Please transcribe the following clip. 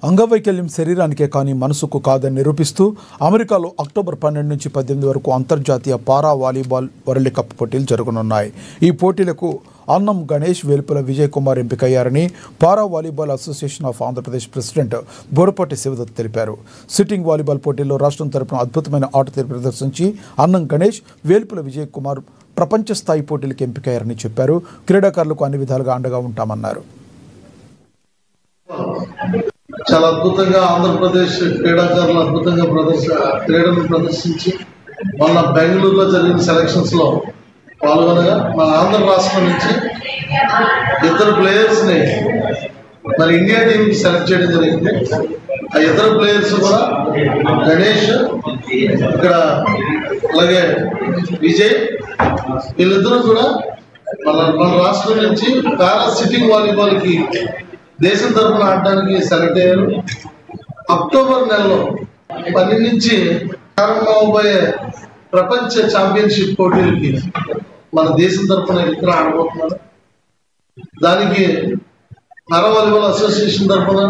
అంగవైకల్యం శరీరానికే కానీ మనసుకు కాదని నిరూపిస్తూ అమెరికాలో అక్టోబర్ 12 నుంచి 18 వరకు అంతర్జాతీయ పారా వాలీబాల్ వరల్డ్ కప్ పోటీలు జరగనున్నాయి. ఈ పోటీలకు అన్నం గణేష్, వేల్పుల విజయ్ కుమార్ ఎంపికయ్యారని para volleyball association of Andhra Pradesh president Borapati Sivadatt తెలిపారు. సిట్టింగ్ వాలీబాల్ పోటీల్లో రాష్ట్రం తరపున అద్భుతమైన ఆట తీరు ప్రదర్శించి అన్నం గణేష్, వేల్పుల విజయ్ కుమార్ ప్రపంచ స్థాయి పోటీలకు ఎంపికయ్యారని చెప్పారు. క్రీడాకారులకు అన్ని విధాలుగా అండగా ఉంటామన్నారు. చాలా అద్భుతంగా ఆంధ్రప్రదేశ్ క్రీడాకారులు అద్భుతంగా క్రీడను ప్రదర్శించి మొన్న బెంగళూరులో జరిగిన సెలక్షన్స్ లో పాల్గొనగా మన ఆంధ్ర రాష్ట్రం నుంచి 2 ప్లేయర్స్ ని మరి ఇండియా టీం సెలెక్ట్ చేయడం జరిగింది. ఆ 2 ప్లేయర్స్ కూడా గణేష్, ఇక్కడ అలాగే విజయ్, వీళ్ళిద్దరూ కూడా మన రాష్ట్రం నుంచి పారా సిట్టింగ్ వాలీబాల్ కి దేశం తరఫున ఆడడానికి సెలెక్ట్ అయ్యారు. అక్టోబర్ నెలలో 10 నుంచి ప్రారంభమవబోయే ప్రపంచ ఛాంపియన్షిప్ పోటీలకి మన దేశం తరఫున ఇద్దరు ఆడబోతున్నారు. దానికి పారా వాలీబాల్ అసోసియేషన్ తరఫున